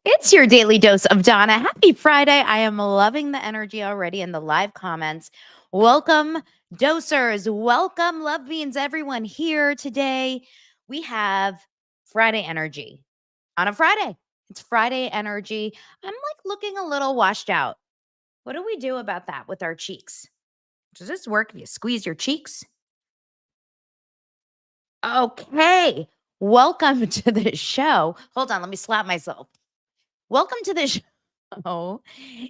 It's your daily dose of Donna. Happy Friday. I am loving the energy already in the live comments. Welcome, dosers. Welcome, love beans, everyone here today. We have Friday energy on a Friday. It's Friday energy. I'm like looking a little washed out. What do we do about that with our cheeks? Does this work if you squeeze your cheeks? Okay. Welcome to the show. Hold on, let me slap myself. Welcome to the show. Oh,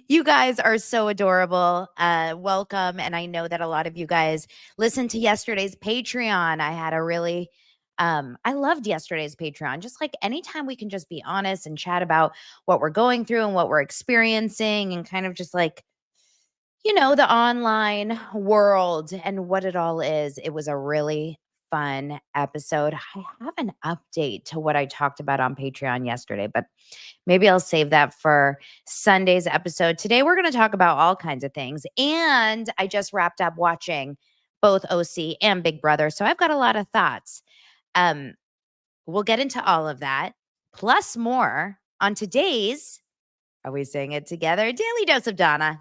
you guys are so adorable. Welcome. And I know that a lot of you guys listened to yesterday's Patreon. I had a really, I loved yesterday's Patreon. Just like anytime we can just be honest and chat about what we're going through and what we're experiencing and kind of just like, the online world and what it all is. It was a really fun episode. I have an update to what I talked about on Patreon yesterday, but maybe I'll save that for Sunday's episode. Today, we're going to talk about all kinds of things. And I just wrapped up watching both OC and Big Brother. So I've got a lot of thoughts. Um, we'll get into all of that, plus more on today's, are we saying it together? Daily Dose of Donna.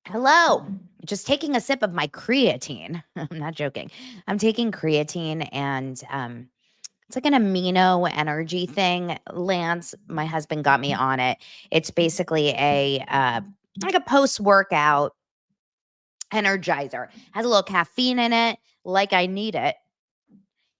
Hello. Just taking a sip of my creatine. I'm not joking. I'm taking creatine and it's like an amino energy thing. Lance, my husband, got me on it. It's basically like a post-workout energizer. Has a little caffeine in it, like I need it.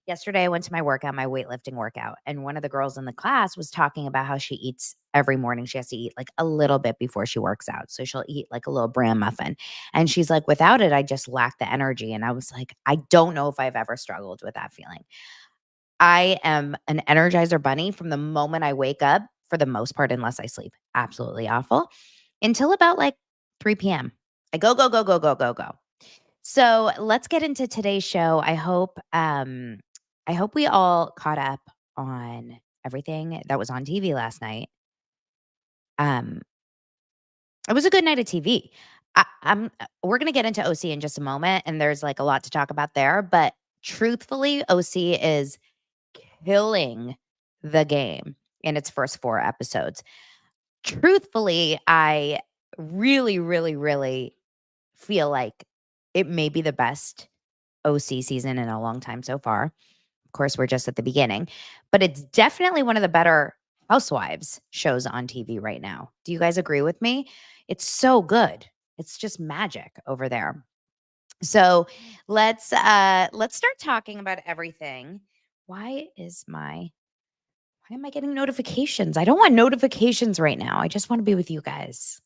Yesterday, I went to my workout, my weightlifting workout, and one of the girls in the class was talking about how she eats every morning. She has to eat like a little bit before she works out. So she'll eat like a little bran muffin. And she's like, without it, I just lack the energy. And I was like, I don't know if I've ever struggled with that feeling. I am an energizer bunny from the moment I wake up, for the most part, unless I sleep absolutely awful, until about like 3 p.m. I go, go, go, go, go, go, go. So let's get into today's show. I hope we all caught up on everything that was on TV last night. Um, it was a good night of TV. We're gonna get into OC in just a moment, and there's like a lot to talk about there. But truthfully, OC is killing the game in its first 4 episodes. Truthfully, I really, really, really feel like it may be the best OC season in a long time so far. Of course, we're just at the beginning, but it's definitely one of the better housewives shows on TV right now. Do you guys agree with me? It's so good. It's just magic over there. So let's start talking about everything. Why am I getting notifications? I don't want notifications right now. I just want to be with you guys.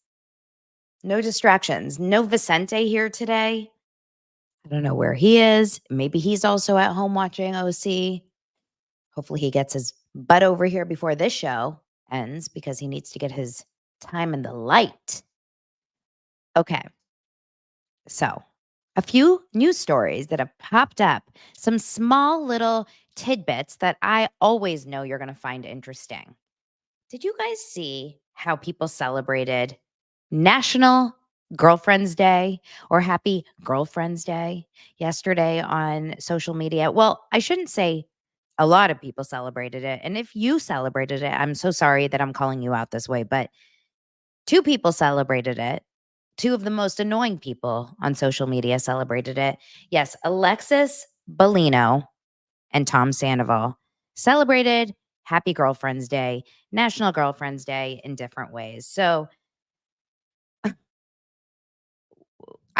No distractions. No Vicente here today. I don't know where he is. Maybe he's also at home watching OC. Hopefully he gets his butt over here before this show ends because he needs to get his time in the light. Okay. So, a few news stories that have popped up, some small little tidbits that I always know you're going to find interesting. Did you guys see how people celebrated National Girlfriend's Day or Happy Girlfriend's Day yesterday on social media? Well, I shouldn't say a lot of people celebrated it. And if you celebrated it, I'm so sorry that I'm calling you out this way, but 2 people celebrated it. 2 of the most annoying people on social media celebrated it. Yes, Alexis, Bellino, and Tom Sandoval celebrated Happy Girlfriend's Day, National Girlfriend's Day in different ways. So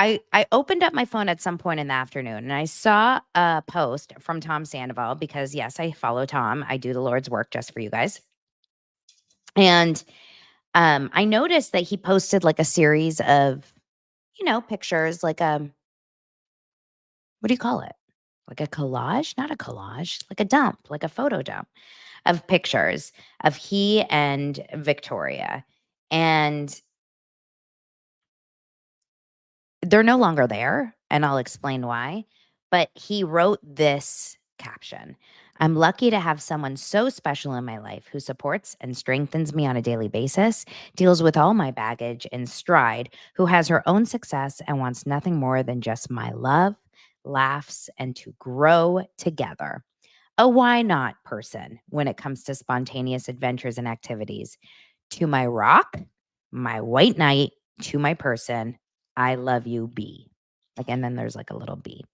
I opened up my phone at some point in the afternoon and I saw a post from Tom Sandoval because yes, I follow Tom. I do the Lord's work just for you guys. And I noticed that he posted like a series of, pictures, like what do you call it? Like a collage? Not a collage, like a dump, like a photo dump of pictures of he and Victoria. And they're no longer there, and I'll explain why. But he wrote this caption: "I'm lucky to have someone so special in my life who supports and strengthens me on a daily basis, deals with all my baggage in stride, who has her own success and wants nothing more than just my love, laughs, and to grow together. A why not person when it comes to spontaneous adventures and activities. To my rock, my white knight, to my person, I love you, B." Like, and then there's like a little B.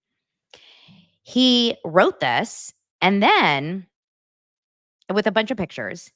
He wrote this and then with a bunch of pictures,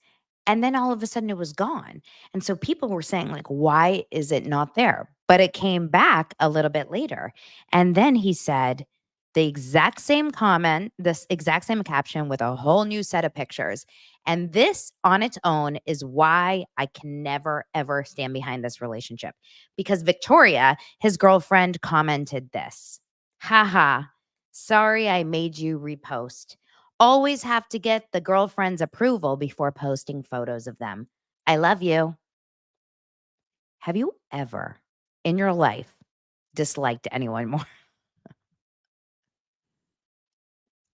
and then all of a sudden it was gone. And so people were saying, like, why is it not there? But it came back a little bit later. And then he said the exact same comment, this exact same caption with a whole new set of pictures. And this on its own is why I can never, ever stand behind this relationship. Because Victoria, his girlfriend, commented this: "Haha, sorry I made you repost. Always have to get the girlfriend's approval before posting photos of them. I love you." Have you ever in your life disliked anyone more?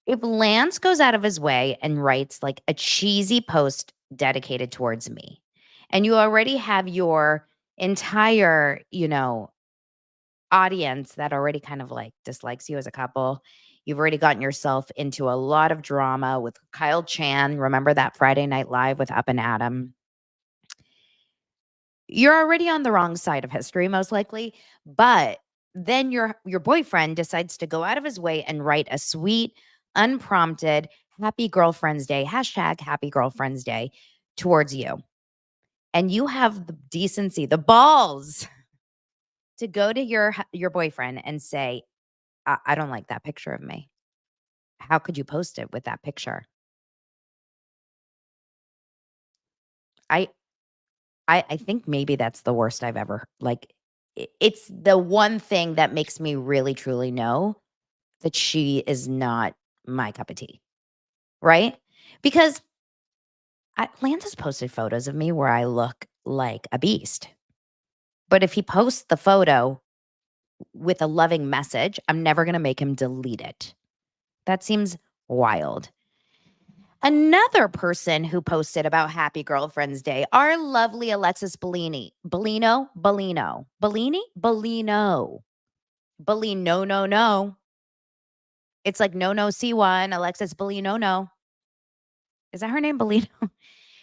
If Lance goes out of his way and writes like a cheesy post dedicated towards me, and you already have your entire, audience that already kind of like dislikes you as a couple. You've already gotten yourself into a lot of drama with Kyle Chan. Remember that Friday Night Live with Up and Adam? You're already on the wrong side of history, most likely. But then your boyfriend decides to go out of his way and write a sweet, unprompted happy girlfriend's day, hashtag happy girlfriend's day towards you. And you have the decency, the balls to go to your boyfriend and say, I don't like that picture of me. How could you post it with that picture?" I I think maybe that's the worst I've ever like, it's the one thing that makes me really truly know that she is not my cup of tea, right? Because Lance has posted photos of me where I look like a beast, but if he posts the photo with a loving message, I'm never gonna make him delete it. That seems wild. Another person who posted about Happy Girlfriend's Day, our lovely Alexis Bellini. Bellino. Bellino, no, no. It's like no, no, C1, Alexis Bellino, no. Is that her name, Bellino?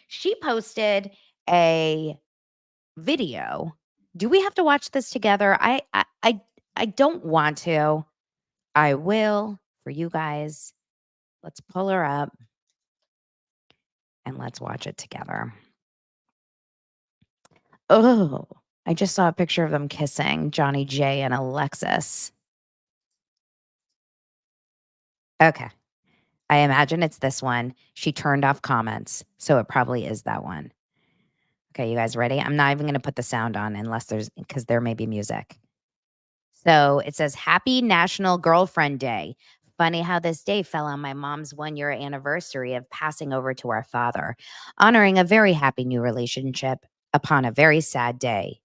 She posted a video. Do we have to watch this together? I don't want to. I will for you guys. Let's pull her up and let's watch it together. Oh, I just saw a picture of them kissing, Johnny J and Alexis. Okay. I imagine it's this one. She turned off comments, so it probably is that one. Okay, you guys ready? I'm not even gonna put the sound on unless because there may be music. So it says, "Happy National Girlfriend Day. Funny how this day fell on my mom's 1-year anniversary of passing over to our father, honoring a very happy new relationship upon a very sad day.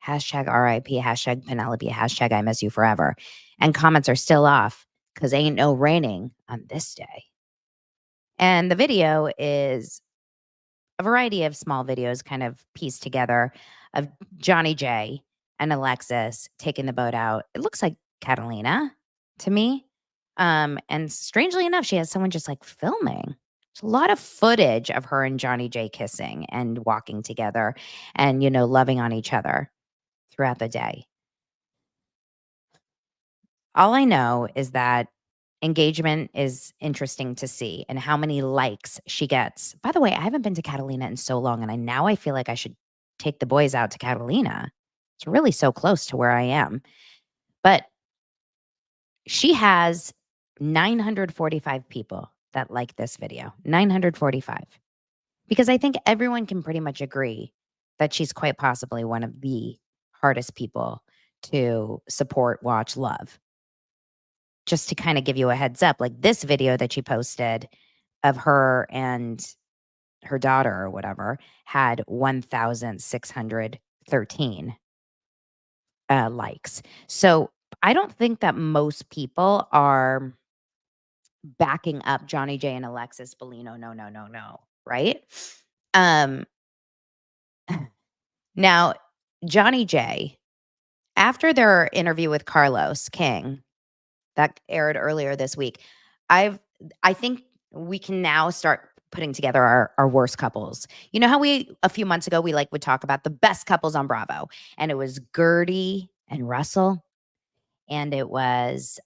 Hashtag RIP, hashtag Penelope, hashtag I miss you forever." And comments are still off because ain't no raining on this day. And the video is a variety of small videos kind of pieced together of Johnny J and Alexis taking the boat out. It looks like Catalina to me. And strangely enough, she has someone just like filming. There's a lot of footage of her and Johnny J kissing and walking together and, loving on each other throughout the day. All I know is that engagement is interesting to see and how many likes she gets. By the way, I haven't been to Catalina in so long, and I feel like I should take the boys out to Catalina. It's really so close to where I am. But she has 945 people that like this video. 945. Because I think everyone can pretty much agree that she's quite possibly one of the hardest people to support, watch, love. Just to kind of give you a heads up, like this video that she posted of her and her daughter or whatever had 1,613 likes. So I don't think that most people are backing up Johnny J and Alexis Bellino. No, no, no, no. Right? Um, now, Johnny J, after their interview with Carlos King that aired earlier this week, I've I think we can now start putting together our worst couples. You know how we a few months ago we like would talk about the best couples on Bravo, and it was Gertie and Russell, and it was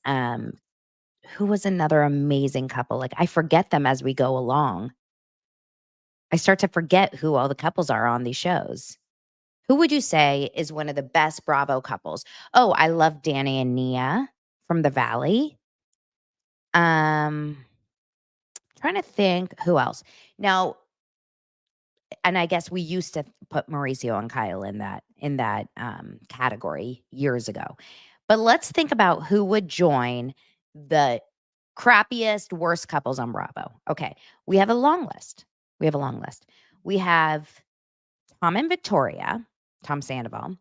who was another amazing couple? Like I forget them as we go along. I start to forget who all the couples are on these shows. Who would you say is one of the best Bravo couples? Oh, I love Danny and Nia from the Valley. Um, Trying to think who else. Now, and I guess we used to put Mauricio and Kyle in that category years ago. But let's think about who would join the crappiest, worst couples on Bravo. Okay, we have a long list. We have a long list. We have Tom and Victoria, Tom Sandoval.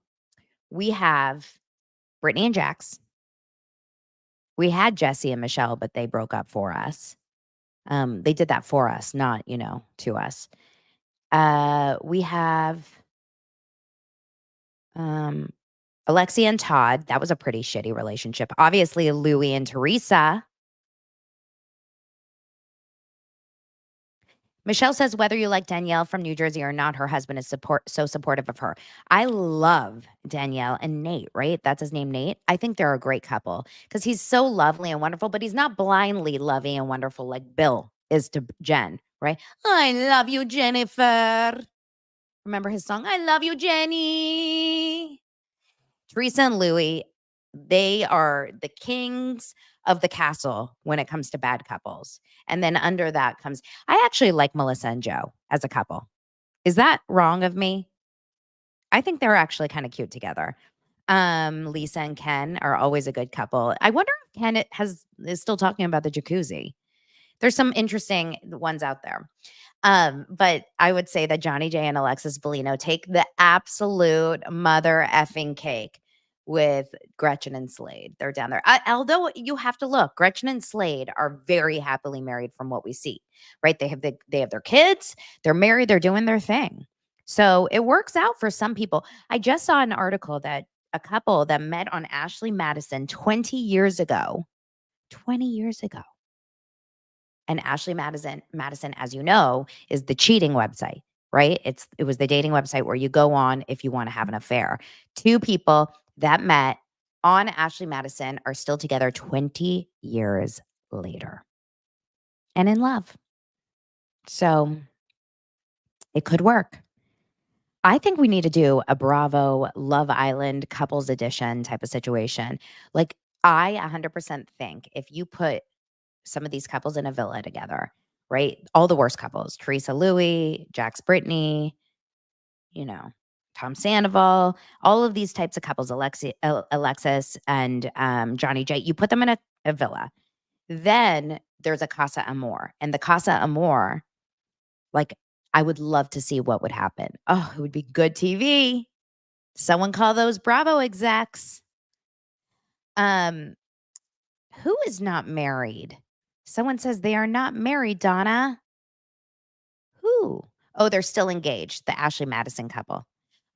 We have Brittany and Jax. We had Jesse and Michelle, but they broke up for us. They did that for us, not, to us. We have um Alexia and Todd. That was a pretty shitty relationship. Obviously, Louie and Teresa. Michelle says whether you like Danielle from New Jersey or not, her husband is so supportive of her. I love Danielle and Nate, right? That's his name, Nate. I think they're a great couple because he's so lovely and wonderful, but he's not blindly loving and wonderful like Bill is to Jen, right? I love you, Jennifer. Remember his song? I love you, Jenny. Teresa and Louie, they are the kings of the castle when it comes to bad couples. And then under that comes, I actually like Melissa and Joe as a couple. Is that wrong of me? I think they're actually kind of cute together. Lisa and Ken are always a good couple. I wonder if Ken is still talking about the jacuzzi. There's some interesting ones out there. But I would say that Johnny J and Alexis Bellino take the absolute mother effing cake with Gretchen and Slade. They're down there. Although you have to look, Gretchen and Slade are very happily married from what we see, right? They have their kids, they're married, they're doing their thing. So it works out for some people. I just saw an article that a couple that met on Ashley Madison 20 years ago. 20 years ago. And Ashley Madison, as you know, is the cheating website, right? It was the dating website where you go on if you want to have an affair. Two people that met on Ashley Madison are still together 20 years later and in love. So it could work. I think we need to do a Bravo Love Island couples edition type of situation. Like I 100% think if you put some of these couples in a villa together, right? All the worst couples, Teresa Louie, Jax Brittany, you know, Tom Sandoval, all of these types of couples, Alexis and Johnny J, you put them in a villa. Then there's a Casa Amor. And the Casa Amor, like, I would love to see what would happen. Oh, it would be good TV. Someone call those Bravo execs. Um, who is not married? Someone says they are not married, Donna. Who? Oh, they're still engaged, the Ashley Madison couple.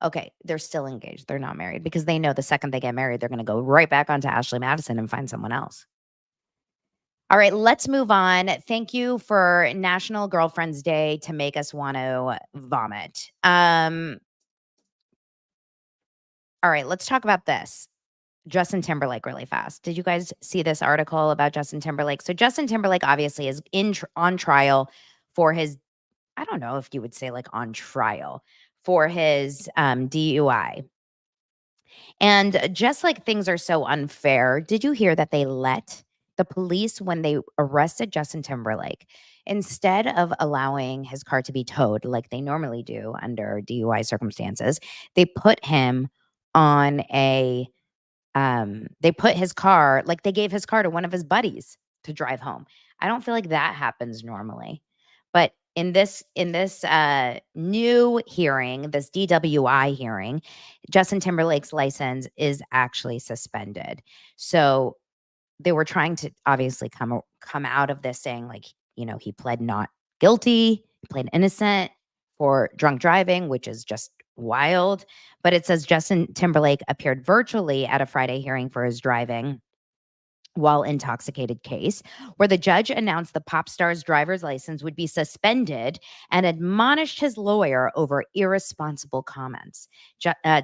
Okay, they're still engaged. They're not married because they know the second they get married, they're going to go right back onto Ashley Madison and find someone else. All right, let's move on. Thank you for National Girlfriends Day to make us want to vomit. All right, let's talk about this. Justin Timberlake really fast. Did you guys see this article about Justin Timberlake? So Justin Timberlake obviously is on trial for his, I don't know if you would say like on trial for his DUI. And just like things are so unfair, did you hear that they let the police, when they arrested Justin Timberlake, instead of allowing his car to be towed like they normally do under DUI circumstances, they put him on they put his car, like they gave his car to one of his buddies to drive home. I don't feel like that happens normally. But in this new hearing, this DWI hearing, Justin Timberlake's license is actually suspended. So they were trying to obviously come out of this saying, like, he pled not guilty, he pled innocent for drunk driving, which is just wild. But it says Justin Timberlake appeared virtually at a Friday hearing for his driving while intoxicated case, where the judge announced the pop star's driver's license would be suspended and admonished his lawyer over irresponsible comments.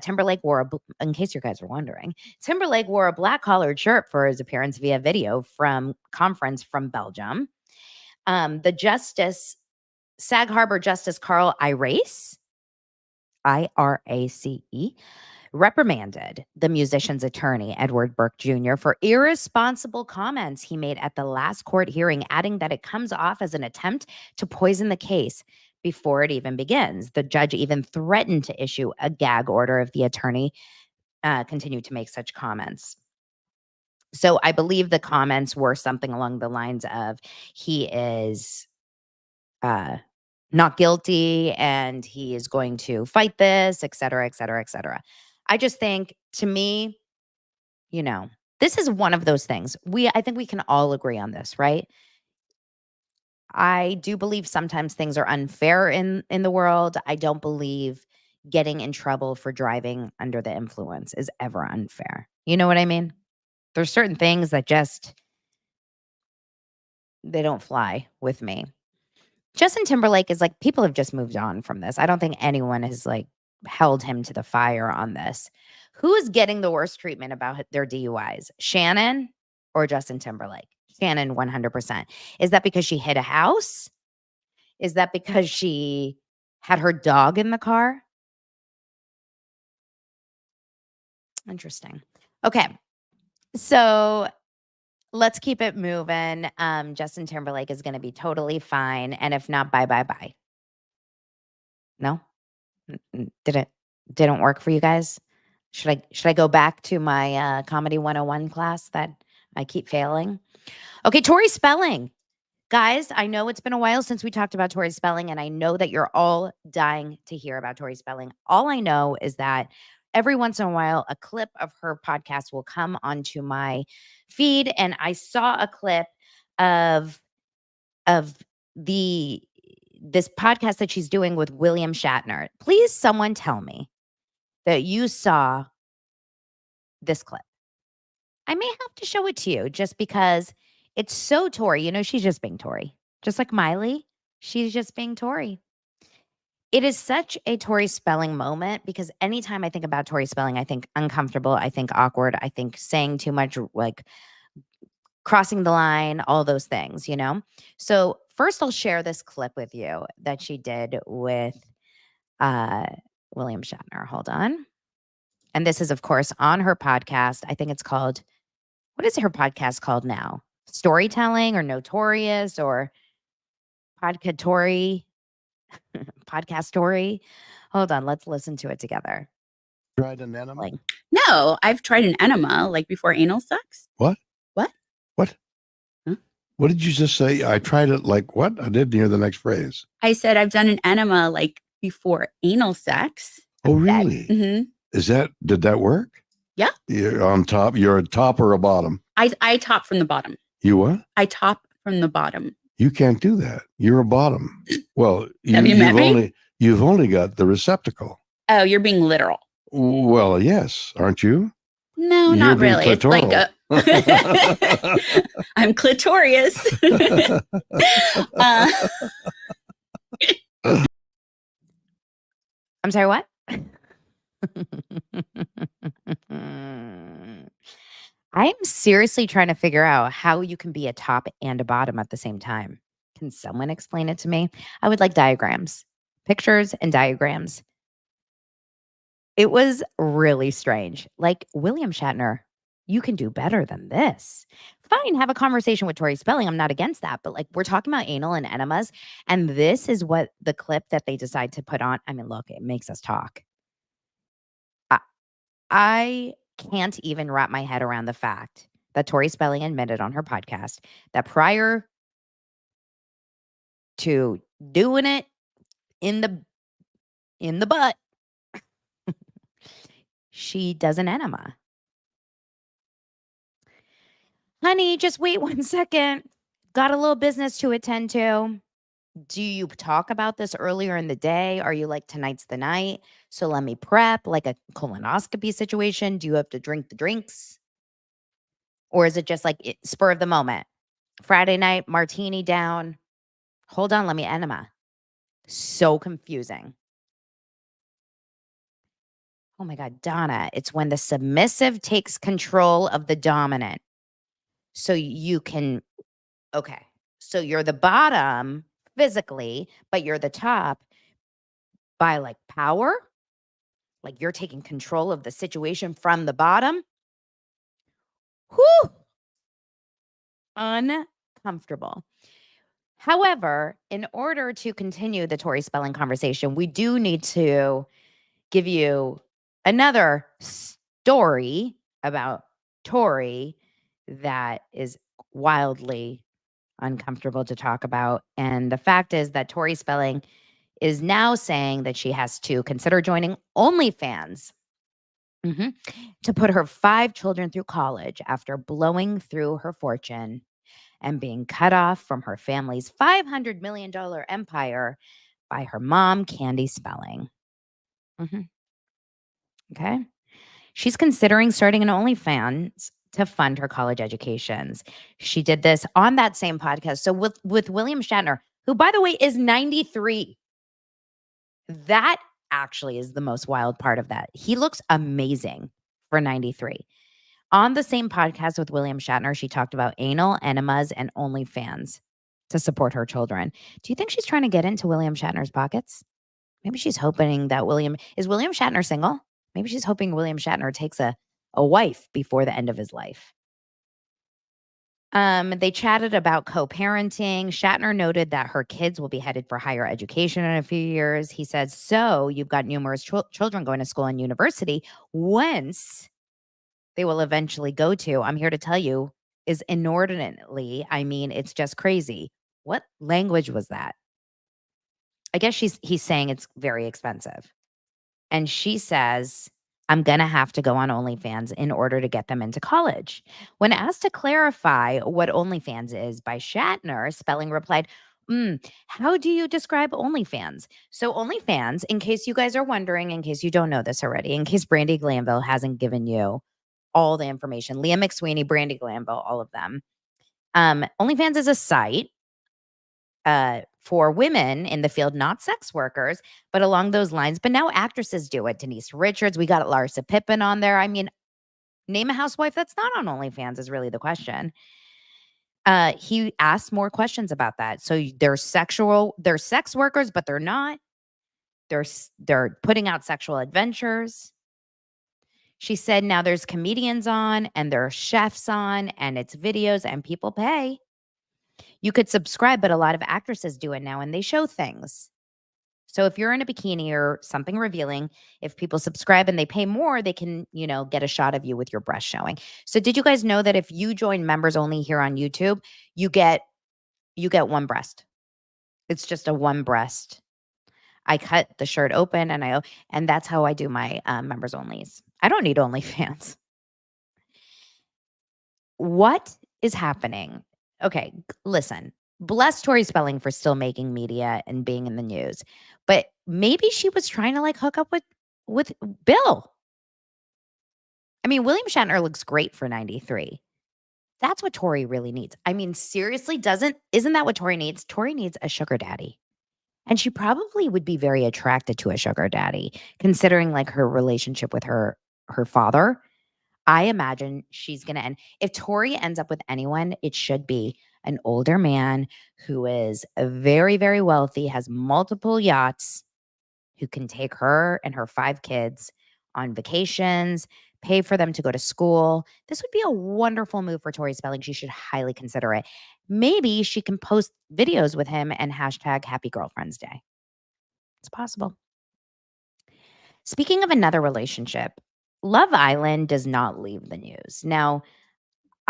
Timberlake wore in case you guys were wondering, Timberlake wore a black collared shirt for his appearance via video from conference from Belgium. The Sag Harbor Justice Carl Irace, IRACE, reprimanded the musician's attorney, Edward Burke Jr., for irresponsible comments he made at the last court hearing, adding that it comes off as an attempt to poison the case before it even begins. The judge even threatened to issue a gag order if the attorney continued to make such comments. So I believe the comments were something along the lines of, he is not guilty and he is going to fight this, et cetera, et cetera, et cetera. I just think, to me, this is one of those things. I think we can all agree on this, right? I do believe sometimes things are unfair in the world. I don't believe getting in trouble for driving under the influence is ever unfair. You know what I mean? There's certain things that just, they don't fly with me. Justin Timberlake is like, people have just moved on from this. I don't think anyone has held him to the fire on this. Who is getting the worst treatment about their DUIs? Shannon or Justin Timberlake? Shannon, 100%. Is that because she hit a house? Is that because she had her dog in the car? Interesting. Okay. So let's keep it moving. Justin Timberlake is going to be totally fine. And if not, bye. No? Didn't work for you guys? Should I go back to my comedy 101 class that I keep failing? Okay, Tori Spelling. Guys, I know it's been a while since we talked about Tori Spelling, and I know that you're all dying to hear about Tori Spelling. All I know is that every once in a while, a clip of her podcast will come onto my feed, and I saw a clip of this podcast that she's doing with William Shatner. Please, someone tell me that you saw this clip. I may have to show it to you just because it's so Tori. She's just being Tori. Just like Miley, she's just being Tori. It is such a Tori Spelling moment because anytime I think about Tori Spelling, I think uncomfortable, I think awkward, I think saying too much, like crossing the line, all those things, So first I'll share this clip with you that she did with William Shatner. Hold on. And this is, of course, on her podcast. I think it's called, what is her podcast called now? Storytelling or Notorious or Podcast Tori? Hold on, let's listen to it together. Tried an enema? No, I've tried an enema, before anal sex. What? What? Huh? What did you just say? I tried it what? I didn't hear the next phrase. I said I've done an enema before anal sex. Oh, really? Mm-hmm. Did that work? Yeah. You're on top. You're a top or a bottom? I top from the bottom. You what? I top from the bottom. You can't do that. You're a bottom. Well, you've only got the receptacle. Oh, you're being literal. Well, yes, aren't you? No, not really. It's I'm clitorious. I'm sorry, what? I'm seriously trying to figure out how you can be a top and a bottom at the same time. Can someone explain it to me? I would like diagrams, pictures and diagrams. It was really strange. William Shatner, you can do better than this. Fine, have a conversation with Tori Spelling. I'm not against that. But we're talking about anal and enemas. And this is what the clip that they decide to put on. I mean, look, it makes us talk. I can't even wrap my head around the fact that Tori Spelling admitted on her podcast that prior to doing it in the butt. She does an enema. Honey, just wait 1 second. Got a little business to attend to. Do you talk about this earlier in the day? Are you like, tonight's the night? So let me prep, like a colonoscopy situation. Do you have to drink the drinks? Or is it just like spur of the moment? Friday night, martini down. Hold on, let me enema. So confusing. Oh my God, Donna, it's when the submissive takes control of the dominant. So you can, okay. So you're the bottom physically, but you're the top by like power. Like you're taking control of the situation from the bottom. Whew. Uncomfortable. However, in order to continue the Tori Spelling conversation, we do need to give you another story about Tori that is wildly uncomfortable to talk about. And the fact is that Tori Spelling is now saying that she has to consider joining OnlyFans to put her 5 children through college after blowing through her fortune and being cut off from her family's $500 million empire by her mom, Candy Spelling. Okay. She's considering starting an OnlyFans to fund her college educations. She did this on that same podcast. So with William Shatner, who, by the way, is 93. That actually is the most wild part of that. He looks amazing for 93. On the same podcast with William Shatner, she talked about anal, enemas, and OnlyFans to support her children. Do you think she's trying to get into William Shatner's pockets? Maybe she's hoping that William Shatner single? Maybe she's hoping William Shatner takes a wife before the end of his life. They chatted about co-parenting. Shatner noted that her kids will be headed for higher education in a few years. He said, so you've got numerous children going to school and university. Once they will eventually go to, I'm here to tell you, is inordinately, I mean, it's just crazy. What language was that? I guess he's saying it's very expensive. And she says, I'm going to have to go on OnlyFans in order to get them into college. When asked to clarify what OnlyFans is by Shatner, Spelling replied, how do you describe OnlyFans? So OnlyFans, in case you guys are wondering, in case you don't know this already, in case Brandy Glanville hasn't given you all the information, Leah McSweeney, Brandy Glanville, all of them. OnlyFans is a site for women in the field, not sex workers, but along those lines. But now actresses do it. Denise Richards, we got Larsa Pippen on there. I mean, name a housewife that's not on OnlyFans is really the question. He asked more questions about that. So they're sex workers, but they're not. They're putting out sexual adventures. She said now there's comedians on and there are chefs on and it's videos and people pay. You could subscribe, but a lot of actresses do it now and they show things. So if you're in a bikini or something revealing, if people subscribe and they pay more, they can, get a shot of you with your breast showing. So did you guys know that if you join members only here on YouTube, you get one breast? It's just a one breast. I cut the shirt open and that's how I do my members onlys. I don't need OnlyFans. What is happening? Okay, listen. Bless Tori Spelling for still making media and being in the news. But maybe she was trying to hook up with Bill. I mean, William Shatner looks great for 93. That's what Tori really needs. I mean, seriously, isn't that what Tori needs? Tori needs a sugar daddy. And she probably would be very attracted to a sugar daddy, considering her relationship with her father. I imagine she's going to end. If Tori ends up with anyone, it should be an older man who is very, very wealthy, has multiple yachts, who can take her and her 5 kids on vacations, pay for them to go to school. This would be a wonderful move for Tori Spelling. She should highly consider it. Maybe she can post videos with him and hashtag Happy Girlfriend's Day. It's possible. Speaking of another relationship, Love Island does not leave the news. Now,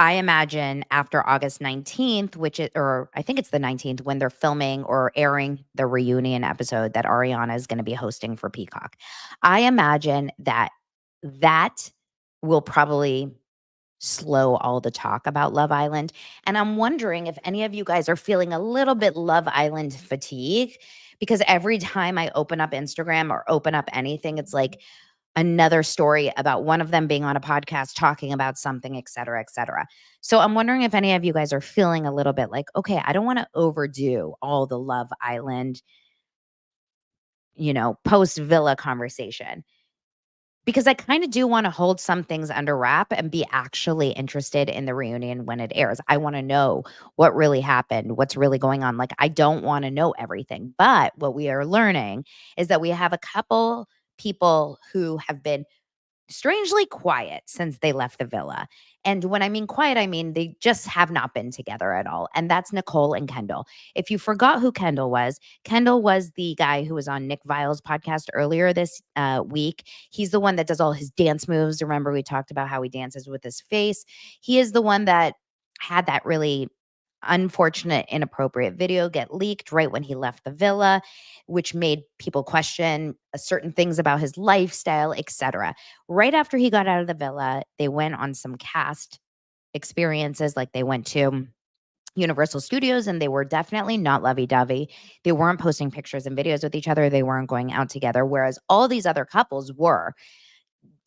I imagine after August 19th, or I think it's the 19th, when they're filming or airing the reunion episode that Ariana is going to be hosting for Peacock, I imagine that will probably slow all the talk about Love Island. And I'm wondering if any of you guys are feeling a little bit Love Island fatigue, because every time I open up Instagram or open up anything, it's like another story about one of them being on a podcast talking about something, et cetera, et cetera. So I'm wondering if any of you guys are feeling a little bit like, okay, I don't want to overdo all the Love Island, post Villa conversation, because I kind of do want to hold some things under wrap and be actually interested in the reunion when it airs. I want to know what really happened, what's really going on. Like, I don't want to know everything. But what we are learning is that we have a couple people who have been strangely quiet since they left the villa. And when I mean quiet, I mean they just have not been together at all. And that's Nicole and Kendall. If you forgot who Kendall was the guy who was on Nick Vile's podcast earlier this week. He's the one that does all his dance moves. Remember, we talked about how he dances with his face. He is the one that had that really unfortunate, inappropriate video get leaked right when he left the villa, which made people question certain things about his lifestyle, etc. Right after he got out of the villa, they went on some cast experiences, like they went to Universal Studios, and they were definitely not lovey-dovey. They weren't posting pictures and videos with each other. They weren't going out together, whereas all these other couples were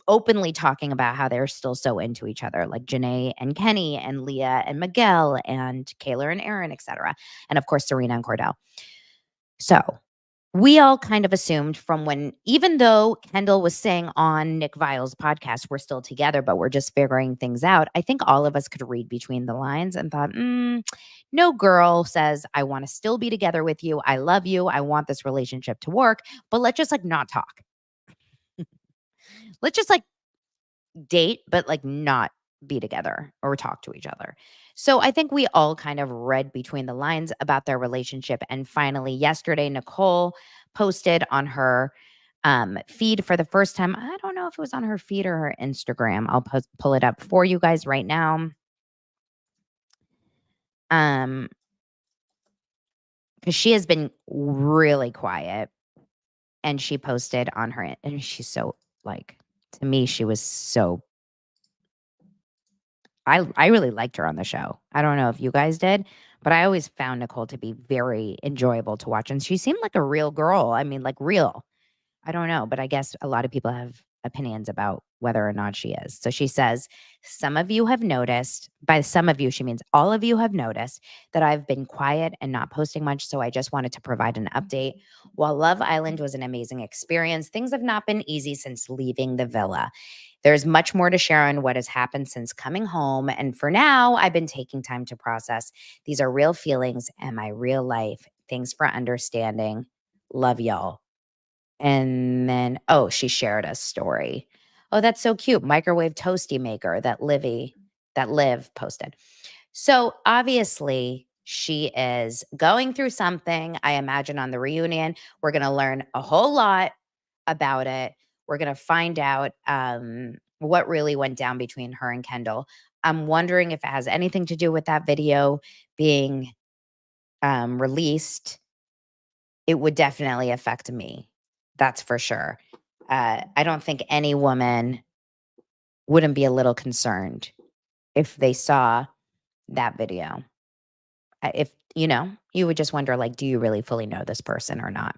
openly talking about how they're still so into each other, like Janae and Kenny and Leah and Miguel and Kayla and Aaron, etc. And of course, Serena and Cordell. So we all kind of assumed from when, even though Kendall was saying on Nick Vile's podcast, we're still together, but we're just figuring things out. I think all of us could read between the lines and thought, no girl says, I want to still be together with you. I love you. I want this relationship to work, but let's just not talk. Let's just date, but not be together or talk to each other. So I think we all kind of read between the lines about their relationship. And finally, yesterday, Nicole posted on her feed for the first time. I don't know if it was on her feed or her Instagram. I'll pull it up for you guys right now. Because she has been really quiet, and she posted on her, and she's so to me, she was so. I really liked her on the show. I don't know if you guys did, but I always found Nicole to be very enjoyable to watch. And she seemed like a real girl. I mean, real. I don't know, but I guess a lot of people have opinions about whether or not she is. So she says, some of you have noticed, by some of you, she means all of you have noticed that I've been quiet and not posting much. So I just wanted to provide an update. While Love Island was an amazing experience, things have not been easy since leaving the villa. There's much more to share on what has happened since coming home. And for now, I've been taking time to process. These are real feelings and my real life. Thanks for understanding. Love y'all. And then, she shared a story. Oh, that's so cute. Microwave toasty maker that Liv posted. So obviously she is going through something. I imagine on the reunion, we're going to learn a whole lot about it. We're going to find out what really went down between her and Kendall. I'm wondering if it has anything to do with that video being released. It would definitely affect me. That's for sure. I don't think any woman wouldn't be a little concerned if they saw that video. If, you would just wonder, do you really fully know this person or not?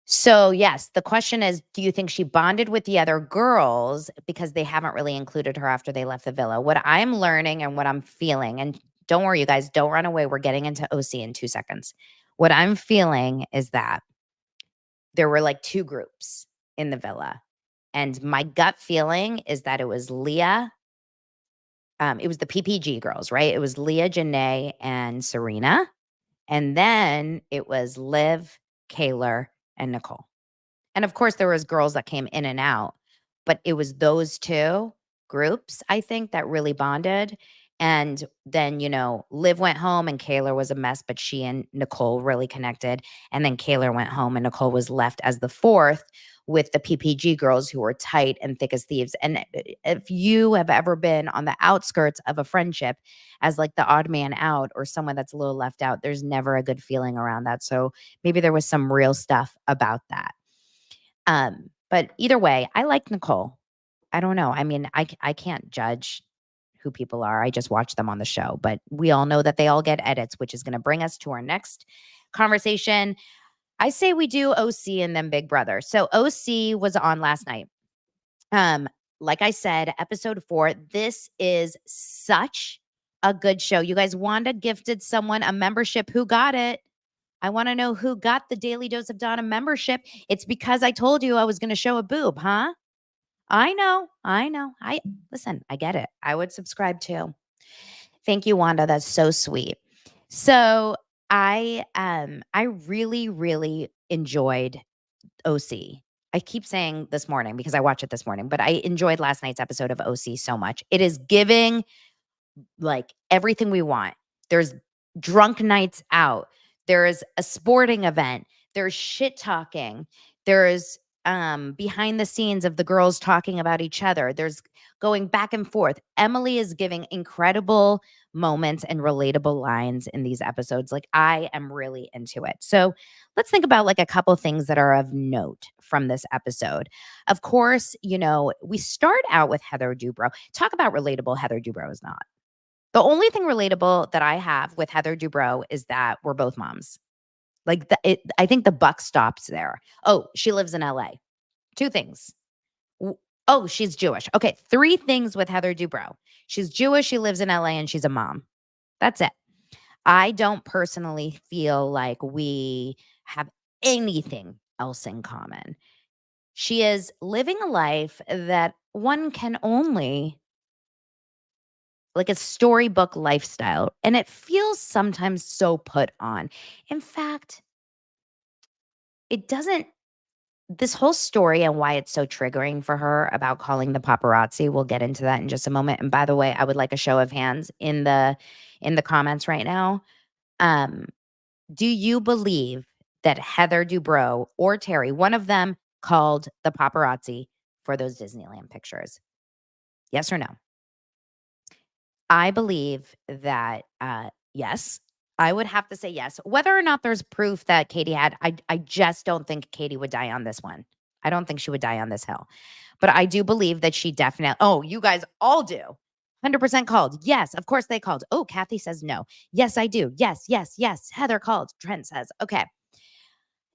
So, yes, the question is, do you think she bonded with the other girls because they haven't really included her after they left the villa? What I'm learning and what I'm feeling, and don't worry, you guys, don't run away. We're getting into OC in 2 seconds. What I'm feeling is that there were two groups in the villa. And my gut feeling is that it was Leah. It was the PPG girls, right? It was Leah, Janae, and Serena. And then it was Liv, Kayla, and Nicole. And of course, there was girls that came in and out. But it was those 2 groups, I think, that really bonded. And then, Liv went home and Kayla was a mess, but she and Nicole really connected. And then Kayla went home and Nicole was left as the 4th with the PPG girls who were tight and thick as thieves. And if you have ever been on the outskirts of a friendship as like the odd man out or someone that's a little left out, there's never a good feeling around that. So maybe there was some real stuff about that. But either way, I like Nicole. I don't know. I mean, I can't judge who people are. I just watch them on the show, but we all know that they all get edits, which is going to bring us to our next conversation. I say we do OC and then Big Brother. So OC was on last night. Like I said, episode 4, this is such a good show. You guys, Wanda gifted someone a membership. Who got it? I want to know who got the Daily Dose of Donna membership. It's because I told you I was going to show a boob, huh? I know. Listen, I get it. I would subscribe too. Thank you, Wanda. That's so sweet. So I really, really enjoyed OC. I keep saying this morning because I watched it this morning, but I enjoyed last night's episode of OC so much. It is giving like everything we want. There's drunk nights out. There's a sporting event. There's shit talking. There's behind the scenes of the girls talking about each other. There's going back and forth. Emily is giving incredible moments and relatable lines in these episodes. Like I am really into it. So let's think about like a couple things that are of note from this episode. Of course, you know, we start out with Heather Dubrow. Talk about relatable. Heather Dubrow is not. The only thing relatable that I have with Heather Dubrow is that we're both moms. Like I think the buck stops there. Oh, she lives in LA. 2 things. Oh, she's Jewish. Okay, 3 things with Heather Dubrow. She's Jewish, she lives in LA, and she's a mom. That's it. I don't personally feel like we have anything else in common. She is living a life that one can only like a storybook lifestyle, and it feels sometimes so put on. In fact, it doesn't. This whole story and why it's so triggering for her about calling the paparazzi, we'll get into that in just a moment. And by the way, I would like a show of hands in the comments right now. Do you believe that Heather Dubrow or Terry, one of them, called the paparazzi for those Disneyland pictures? Yes or no? I believe that yes. I would have to say yes. Whether or not there's proof that Katie had, I just don't think Katie would die on this one. I don't think she would die on this hill. But I do believe that she definitely, oh, you guys all do. 100% called. Yes, of course they called. Oh, Kathy says no. Yes, I do. Yes. Heather called. Trent says, okay. I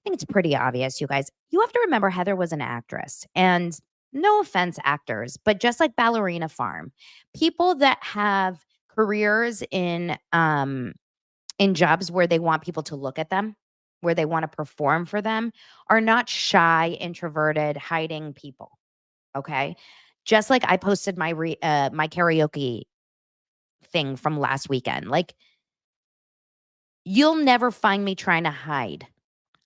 think it's pretty obvious, you guys. You have to remember Heather was an actress. And no offense, actors, but just like Ballerina Farm, people that have careers in jobs where they want people to look at them, where they want to perform for them, are not shy, introverted, hiding people. Okay. Just like I posted my my karaoke thing from last weekend. Like, you'll never find me trying to hide.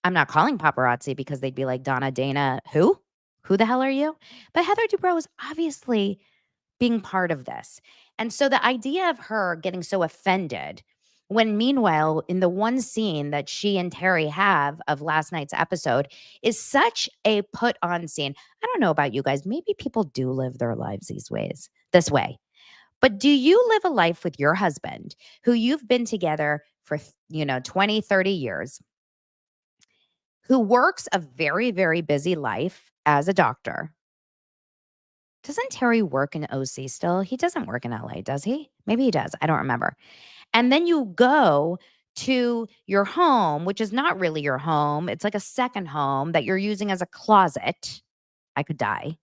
I'm not calling paparazzi because they'd be like, Donna, Dana, who? Who the hell are you? But Heather Dubrow is obviously being part of this. And so the idea of her getting so offended when meanwhile, in the one scene that she and Terry have of last night's episode is such a put on scene. I don't know about you guys. Maybe people do live their lives this way. But do you live a life with your husband who you've been together for, 20, 30 years, who works a very, very busy life as a doctor? Doesn't Terry work in OC still? He doesn't work in LA, does he? Maybe he does. I don't remember. And then you go to your home, which is not really your home. It's like a second home that you're using as a closet. I could die.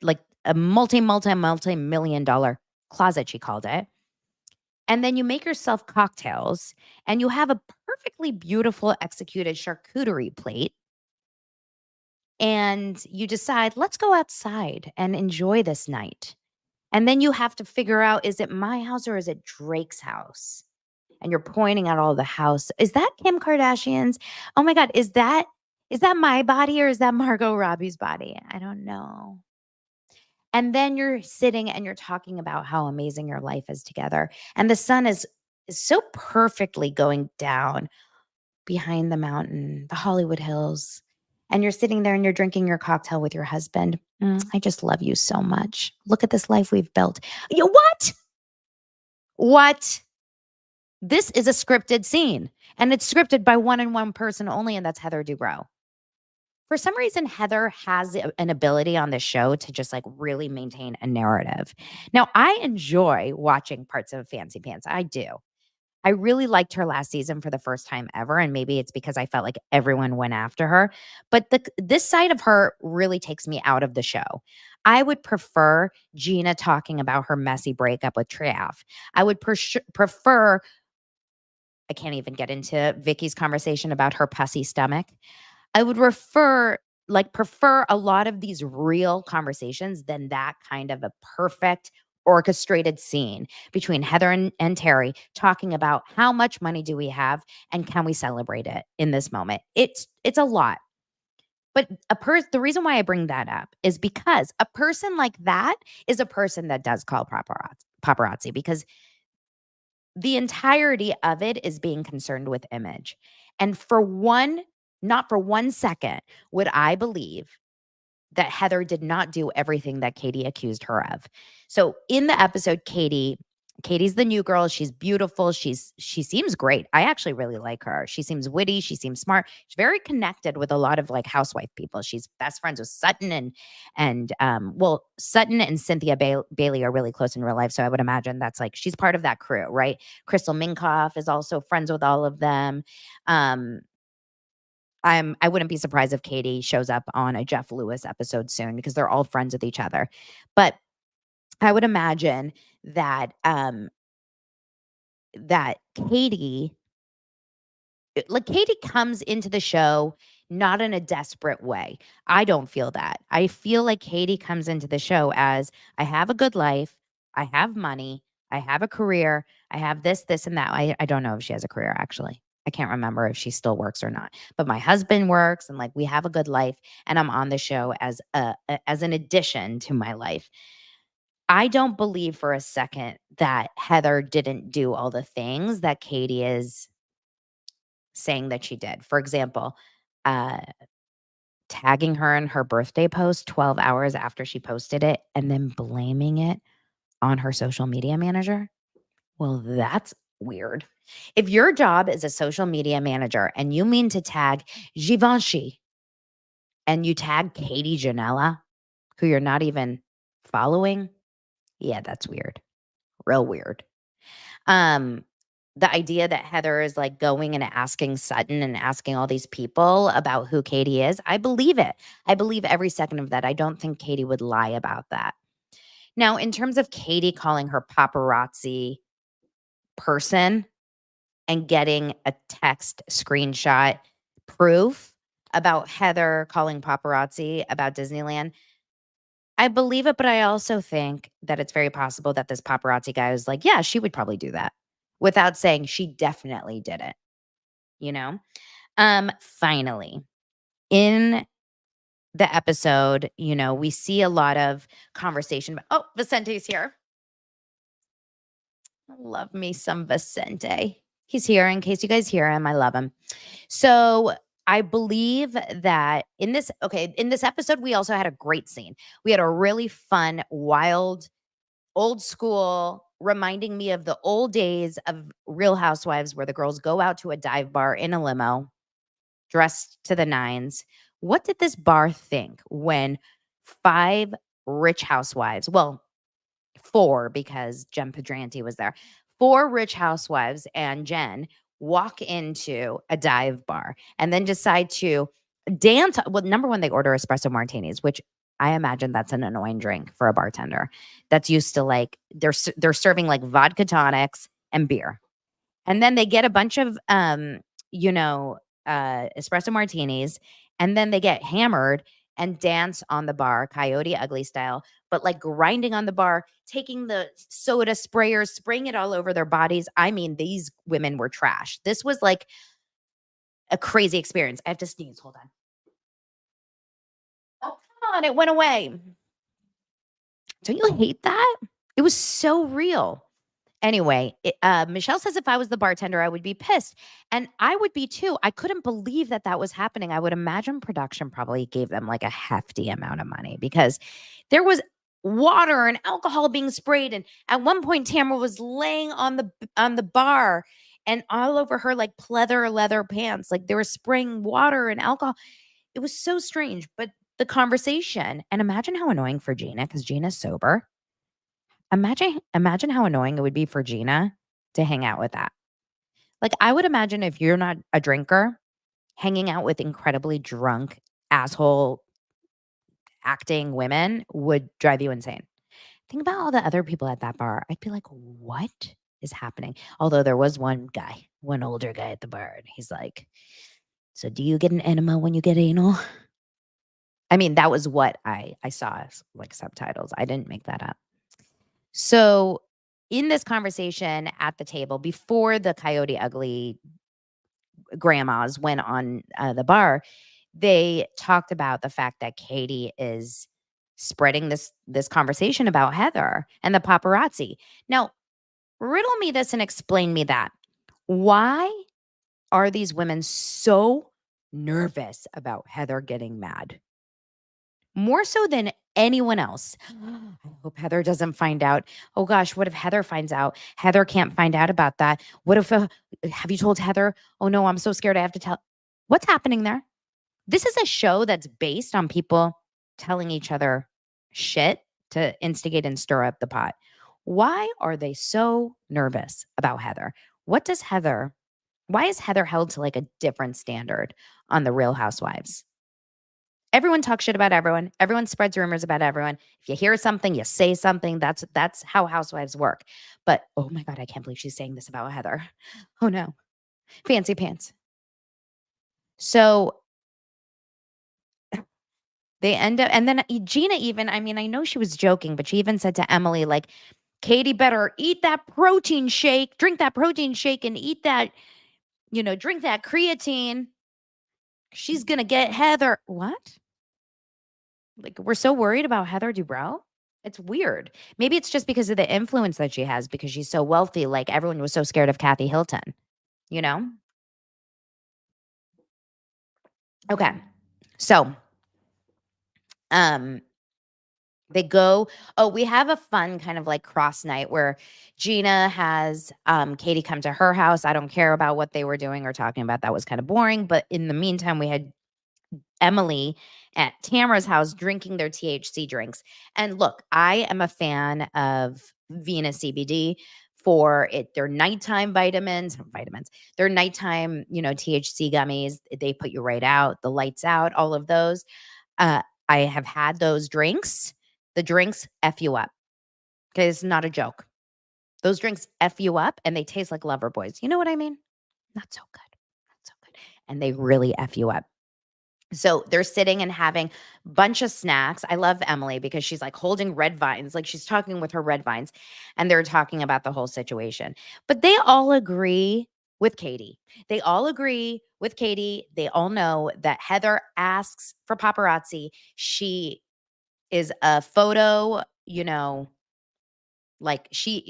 Like a multi-million dollar closet, she called it. And then you make yourself cocktails and you have a perfectly beautiful executed charcuterie plate. And you decide, let's go outside and enjoy this night. And then you have to figure out, is it my house or is it Drake's house? And you're pointing at all the house. Is that Kim Kardashian's? Oh my God, is that my body or is that Margot Robbie's body? I don't know. And then you're sitting and you're talking about how amazing your life is together. And the sun is so perfectly going down behind the mountain, the Hollywood Hills. and you're sitting there and you're drinking your cocktail with your husband. I just love you so much. Look at this life we've built. What? What? This is a scripted scene, and it's scripted by one person only, and that's Heather Dubrow. For some reason, Heather has an ability on this show to just like really maintain a narrative. Now, I enjoy watching parts of Fancy Pants. I do. I really liked her last season for the first time ever, and maybe it's because I felt like everyone went after her. But this side of her really takes me out of the show. I would prefer Gina talking about her messy breakup with Trev. I would prefer. I can't even get into Vicky's conversation about her pussy stomach. I would prefer a lot of these real conversations than that kind of a perfect orchestrated scene between Heather and Terry talking about how much money do we have and can we celebrate it in this moment. It's a lot. But the reason why I bring that up is because a person like that is a person that does call paparazzi because the entirety of it is being concerned with image. And not for 1 second would I believe that Heather did not do everything that Katie accused her of. So in the episode, Katie's the new girl. She's beautiful. She seems great. I actually really like her. She seems witty. She seems smart. She's very connected with a lot of like housewife people. She's best friends with Sutton and Sutton and Cynthia Bailey are really close in real life. So I would imagine that's like, she's part of that crew, right? Crystal Minkoff is also friends with all of them. I wouldn't be surprised if Katie shows up on a Jeff Lewis episode soon because they're all friends with each other. But I would imagine that that Katie comes into the show not in a desperate way. I don't feel that. I feel like Katie comes into the show as I have a good life, I have money, I have a career, I have this, and that. I don't know if she has a career actually. I can't remember if she still works or not. But my husband works and like we have a good life and I'm on the show as an addition to my life. I don't believe for a second that Heather didn't do all the things that Katie is saying that she did. For example, uh, tagging her in her birthday post 12 hours after she posted it and then blaming it on her social media manager. Well, that's weird. If your job is a social media manager and you mean to tag Givenchy and you tag Katie Janela, who you're not even following, yeah, that's weird. Real weird. The idea that Heather is like going and asking Sutton and asking all these people about who Katie is, I believe it. I believe every second of that. I don't think Katie would lie about that. Now, in terms of Katie calling her paparazzi person and getting a text screenshot proof about Heather calling paparazzi about Disneyland, I believe it, but I also think that it's very possible that this paparazzi guy was like, yeah, she would probably do that without saying she definitely did it, you know? Finally, in the episode, we see a lot of conversation about, oh, Vicente's here. I love me some Vicente. He's here in case you guys hear him. I love him. So I believe that in this episode, we also had a great scene. We had a really fun, wild, old school, reminding me of the old days of Real Housewives where the girls go out to a dive bar in a limo, dressed to the nines. What did this bar think when 5 rich housewives, well, 4 because Jen Pedranti was there, 4 rich housewives and Jen walk into a dive bar and then decide to dance? Well, number one, they order espresso martinis, which I imagine that's an annoying drink for a bartender that's used to like they're serving like vodka tonics and beer. And then they get a bunch of espresso martinis and then they get hammered and dance on the bar, Coyote Ugly style, but like grinding on the bar, taking the soda sprayers, spraying it all over their bodies. I mean, these women were trash. This was like a crazy experience. I have to sneeze. Hold on. Oh, come on. It went away. Don't you hate that? It was so real. Anyway, Michelle says if I was the bartender, I would be pissed. And I would be too. I couldn't believe that that was happening. I would imagine production probably gave them like a hefty amount of money because there was water and alcohol being sprayed. And at one point, Tamara was laying on the bar and all over her like pleather leather pants. Like they were spraying water and alcohol. It was so strange. But the conversation, and imagine how annoying for Gina, because Gina's sober. Imagine how annoying it would be for Gina to hang out with that. Like, I would imagine if you're not a drinker, hanging out with incredibly drunk, asshole acting women would drive you insane. Think about all the other people at that bar. I'd be like, what is happening? Although there was one guy, one older guy at the bar, and he's like, so do you get an enema when you get anal? I mean, that was what I saw as like subtitles. I didn't make that up. So in this conversation at the table before the Coyote Ugly grandmas went on the bar, they talked about the fact that Katie is spreading this conversation about Heather and the paparazzi. Now, riddle me this and explain me that. Why are these women so nervous about Heather getting mad? More so than anyone else. I hope Heather doesn't find out. Oh gosh, what if Heather finds out? Heather can't find out about that. What if, have you told Heather? Oh no, I'm so scared I have to tell. What's happening there? This is a show that's based on people telling each other shit to instigate and stir up the pot. Why are they so nervous about Heather? Why is Heather held to like a different standard on the Real Housewives? Everyone talks shit about everyone. Everyone spreads rumors about everyone. If you hear something, you say something. That's how housewives work. But oh my God, I can't believe she's saying this about Heather. Oh no. Fancy pants. So they end up, and then Gina even, I mean, I know she was joking, but she even said to Emily, like, Katie better eat that protein shake, drink that protein shake and eat that, drink that creatine. She's going to get Heather. What? Like, we're so worried about Heather Dubrow? It's weird. Maybe it's just because of the influence that she has because she's so wealthy. Like, everyone was so scared of Kathy Hilton, you know? Okay. So, they go, we have a fun kind of like cross night where Gina has Katie come to her house. I don't care about what they were doing or talking about. That was kind of boring. But in the meantime, we had Emily at Tamara's house drinking their THC drinks. And look, I am a fan of Venus CBD for their nighttime vitamins, their nighttime, THC gummies. They put you right out, the lights out, all of those. I have had those drinks. The drinks F you up. Okay, it's not a joke. Those drinks F you up and they taste like lover boys. You know what I mean? Not so good. Not so good. And they really F you up. So they're sitting and having a bunch of snacks. I love Emily because she's like holding red vines, like she's talking with her red vines, and they're talking about the whole situation. But they all agree with Katie. They all agree with Katie. They all know that Heather asks for paparazzi. She is a photo, like she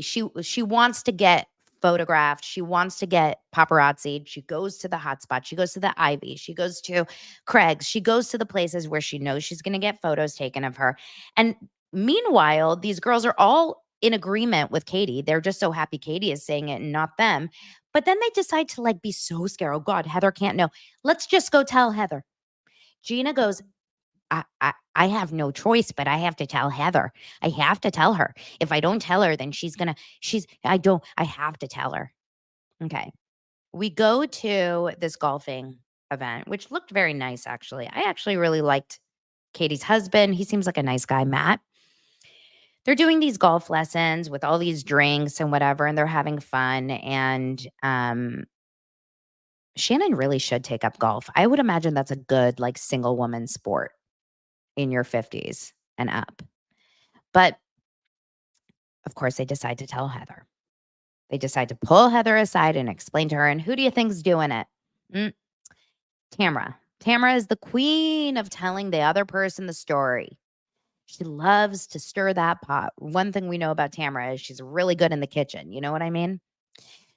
wants to get photographed. She wants to get paparazzi. She goes to the hotspot. She goes to the Ivy. She goes to Craig's. She goes to the places where she knows she's going to get photos taken of her. And meanwhile, these girls are all in agreement with Katie. They're just so happy Katie is saying it and not them. But then they decide to like be so scared. Oh God, Heather can't know. Let's just go tell Heather. Gina goes, I have no choice, but I have to tell Heather. I have to tell her. If I don't tell her, then I have to tell her. Okay. We go to this golfing event, which looked very nice, actually. I actually really liked Katie's husband. He seems like a nice guy, Matt. They're doing these golf lessons with all these drinks and whatever, and they're having fun. And Shannon really should take up golf. I would imagine that's a good, like, single woman sport in your 50s and up. But of course, they decide to tell Heather. They decide to pull Heather aside and explain to her, and who do you think's doing it? Tamara. Tamara is the queen of telling the other person the story. She loves to stir that pot. One thing we know about Tamara is she's really good in the kitchen. You know what I mean?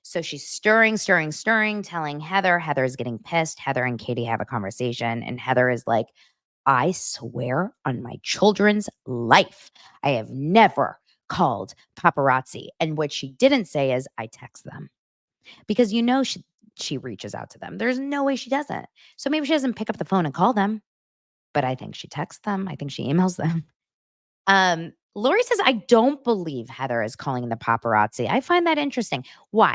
So she's stirring, stirring, stirring, telling Heather. Heather is getting pissed. Heather and Katie have a conversation, and Heather is like, I swear on my children's life, I have never called paparazzi. And what she didn't say is, I text them. Because she reaches out to them. There's no way she doesn't. So maybe she doesn't pick up the phone and call them, but I think she texts them. I think she emails them. Lori says, I don't believe Heather is calling the paparazzi. I find that interesting. Why?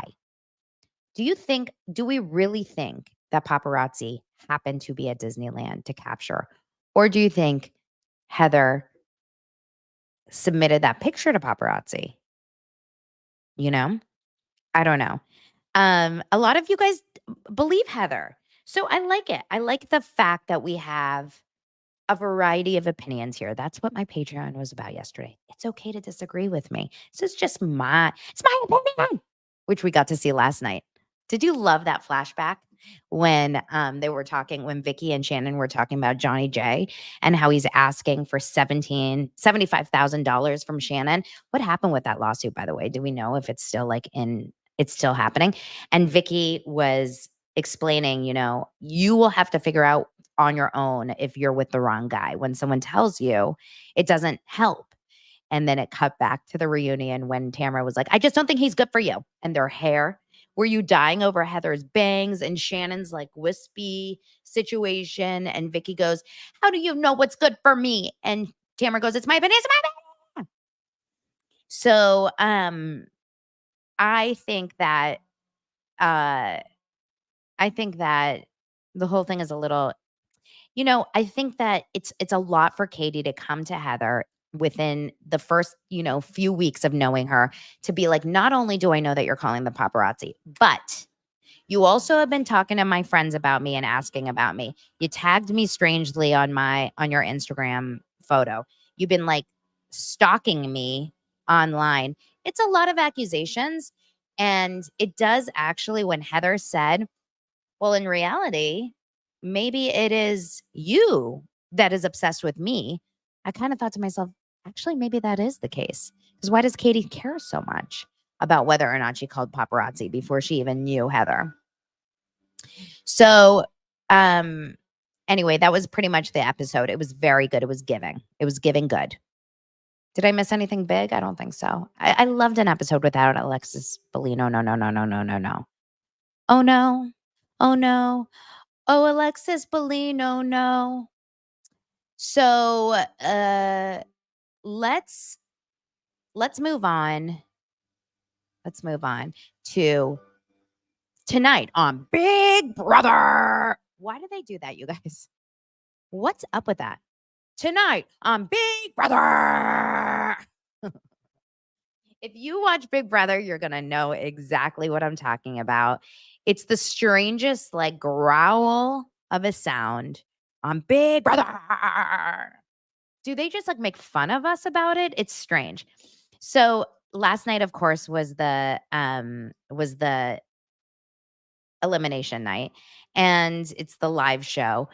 Do we really think that paparazzi happened to be at Disneyland to capture? Or do you think Heather submitted that picture to paparazzi? You know? I don't know. A lot of you guys believe Heather. So I like it. I like the fact that we have a variety of opinions here. That's what my Patreon was about yesterday. It's okay to disagree with me. This is just it's my opinion, which we got to see last night. Did you love that flashback when they were talking, when Vicky and Shannon were talking about Johnny J and how he's asking for $75,000 from Shannon? What happened with that lawsuit, by the way? Do we know if it's still it's still happening? And Vicky was explaining, you will have to figure out on your own if you're with the wrong guy. When someone tells you, it doesn't help. And then it cut back to the reunion when Tamara was like, I just don't think he's good for you. And their hair. Were you dying over Heather's bangs and Shannon's like wispy situation? And Vicky goes, how do you know what's good for me? And Tamara goes, it's my opinion. It's my opinion. So I think that the whole thing is a little, I think that it's a lot for Katie to come to Heather within the first, few weeks of knowing her to be like, not only do I know that you're calling the paparazzi, but you also have been talking to my friends about me and asking about me. You tagged me strangely on your Instagram photo. You've been like stalking me online. It's a lot of accusations. And it does actually, when Heather said, well, in reality, maybe it is you that is obsessed with me. I kind of thought to myself, actually, maybe that is the case. Because why does Katie care so much about whether or not she called paparazzi before she even knew Heather? So, anyway, that was pretty much the episode. It was very good. It was giving good. Did I miss anything big? I don't think so. I loved an episode without Alexis Bellino. No. Oh, no. Oh, no. Oh, Alexis Bellino, no. So, let's move on. Let's move on to tonight on Big Brother. Why do they do that, you guys? What's up with that? Tonight on Big Brother. If you watch Big Brother, you're going to know exactly what I'm talking about. It's the strangest, like, growl of a sound on Big Brother. Do they just, like, make fun of us about it? It's strange. So last night, of course, was the elimination night, and it's the live show.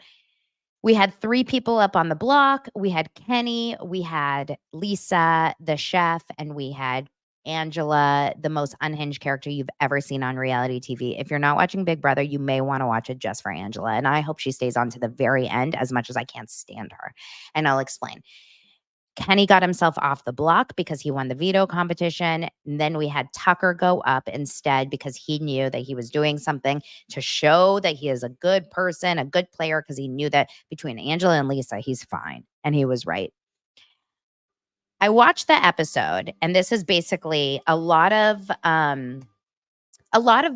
We had 3 people up on the block. We had Kenny, we had Lisa, the chef, and we had Angela, the most unhinged character you've ever seen on reality TV. If you're not watching Big Brother, you may want to watch it just for Angela. And I hope she stays on to the very end as much as I can't stand her. And I'll explain. Kenny got himself off the block because he won the veto competition. And then we had Tucker go up instead because he knew that he was doing something to show that he is a good person, a good player, because he knew that between Angela and Lisa, he's fine. And he was right. I watched the episode, and this is basically a lot of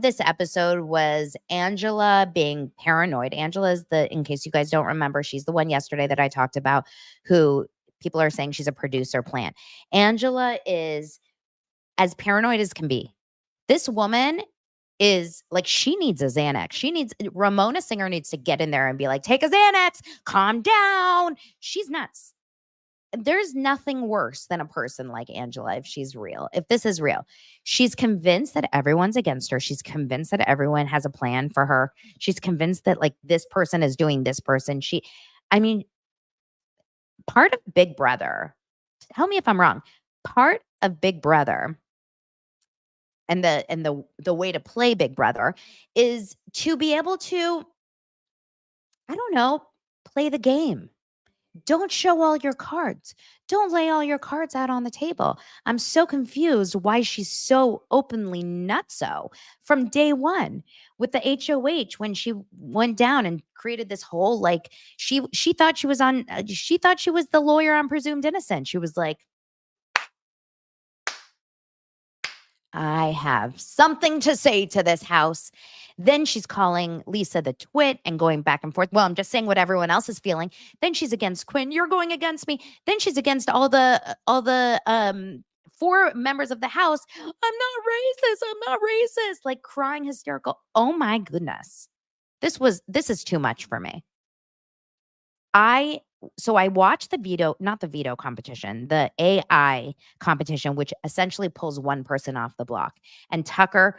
this episode was Angela being paranoid. Angela is in case you guys don't remember, she's the one yesterday that I talked about who people are saying she's a producer plant. Angela is as paranoid as can be. This woman is like, she needs a Xanax. Ramona Singer needs to get in there and be like, take a Xanax, calm down. She's nuts. There's nothing worse than a person like Angela if she's real. If this is real, she's convinced that everyone's against her. She's convinced that everyone has a plan for her. She's convinced that like this person is doing this person. part of Big Brother, tell me if I'm wrong, part of Big Brother and the way to play Big Brother is to be able to, I don't know, play the game. Don't show all your cards. Don't lay all your cards out on the table. I'm so confused why she's so openly nutso from day one with the HOH when she went down and created this whole like she thought she was on she thought she was the lawyer on presumed innocent. She was like, I have something to say to this house. Then she's calling Lisa the twit and going back and forth. Well, I'm just saying what everyone else is feeling. Then she's against Quinn. You're going against me. Then she's against all the four members of the house. I'm not racist. I'm not racist. Like crying hysterical. Oh my goodness. This is too much for me. So I watched not the veto competition, the AI competition, which essentially pulls one person off the block. And Tucker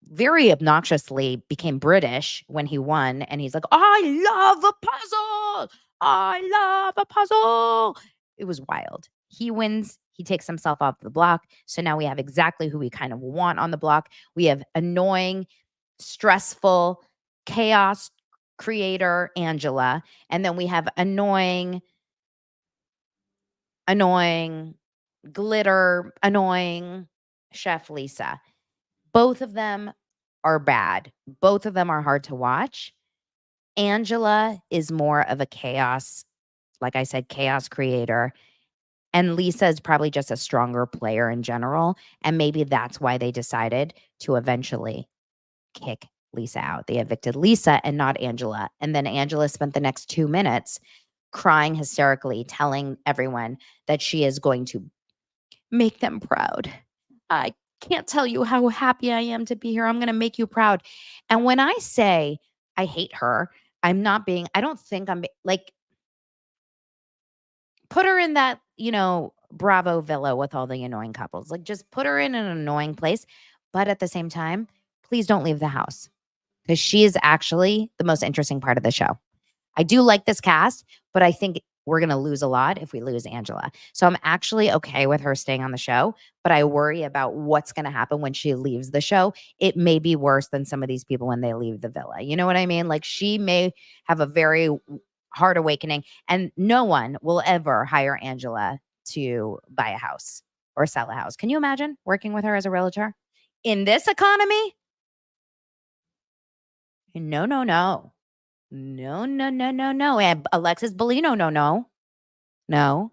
very obnoxiously became British when he won. And he's like, I love a puzzle. I love a puzzle. It was wild. He wins. He takes himself off the block. So now we have exactly who we kind of want on the block. We have annoying, stressful, chaos creator Angela. And then we have annoying, glitter, annoying chef Lisa. Both of them are bad. Both of them are hard to watch. Angela is more of a chaos, like I said, chaos creator. And Lisa is probably just a stronger player in general. And maybe that's why they decided to eventually kick Lisa out. They evicted Lisa and not Angela. And then Angela spent the next 2 minutes crying hysterically, telling everyone that she is going to make them proud. I can't tell you how happy I am to be here. I'm going to make you proud. And when I say I hate her, I don't think I'm like, put her in that, Bravo villa with all the annoying couples. Like, just put her in an annoying place. But at the same time, please don't leave the house because she is actually the most interesting part of the show. I do like this cast, but I think we're going to lose a lot if we lose Angela. So I'm actually okay with her staying on the show, but I worry about what's going to happen when she leaves the show. It may be worse than some of these people when they leave the villa. You know what I mean? Like, she may have a very hard awakening, and no one will ever hire Angela to buy a house or sell a house. Can you imagine working with her as a realtor in this economy? No, no, no. No, no, no, no, no. And Alexis Bellino, no, no. No.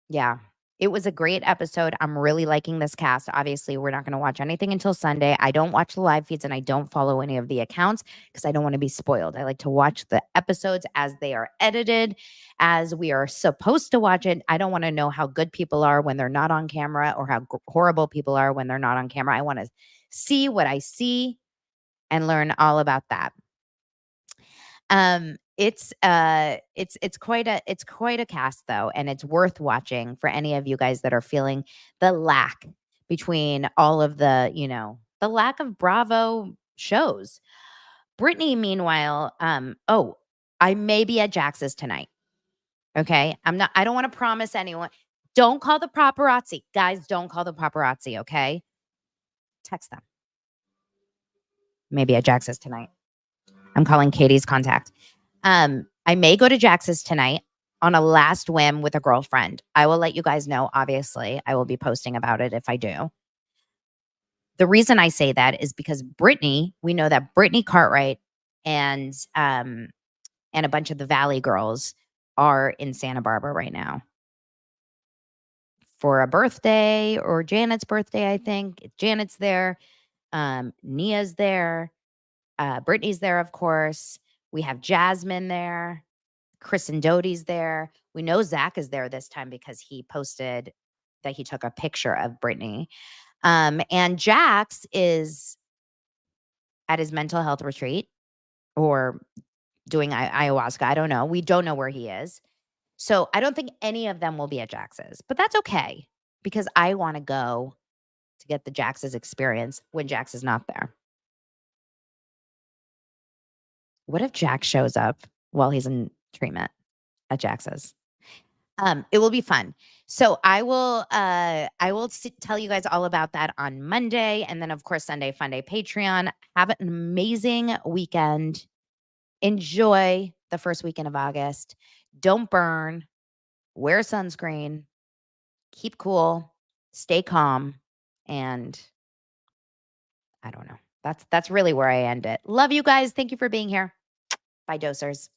Yeah. It was a great episode. I'm really liking this cast. Obviously, we're not going to watch anything until Sunday. I don't watch the live feeds and I don't follow any of the accounts because I don't want to be spoiled. I like to watch the episodes as they are edited, as we are supposed to watch it. I don't want to know how good people are when they're not on camera or how horrible people are when they're not on camera. I want to see what I see and learn all about that. It's quite a cast though, and it's worth watching for any of you guys that are feeling the lack between all of the, the lack of Bravo shows. Brittany, meanwhile, I may be at Jax's tonight. Okay. I don't want to promise anyone. Don't call the paparazzi. Guys, don't call the paparazzi, okay? Text them. Maybe at Jax's tonight. I'm calling Katie's contact. I may go to Jax's tonight on a last whim with a girlfriend. I will let you guys know. Obviously, I will be posting about it if I do. The reason I say that is because we know that Brittany Cartwright and a bunch of the Valley girls are in Santa Barbara right now for a birthday or Janet's birthday. I think Janet's there. Nia's there. Brittany's there, of course. We have Jasmine there. Chris and Dodie's there. We know Zach is there this time because he posted that he took a picture of Brittany. And Jax is at his mental health retreat or doing ayahuasca. I don't know. We don't know where he is. So I don't think any of them will be at Jax's, but that's okay because I want to go to get the Jax's experience when Jax is not there. What if Jack shows up while he's in treatment at Jax's? It will be fun. So I will tell you guys all about that on Monday. And then of course, Sunday Funday Patreon. Have an amazing weekend. Enjoy the first weekend of August. Don't burn, wear sunscreen, keep cool, stay calm. And I don't know. That's really where I end it. Love you guys. Thank you for being here. Bye, dosers.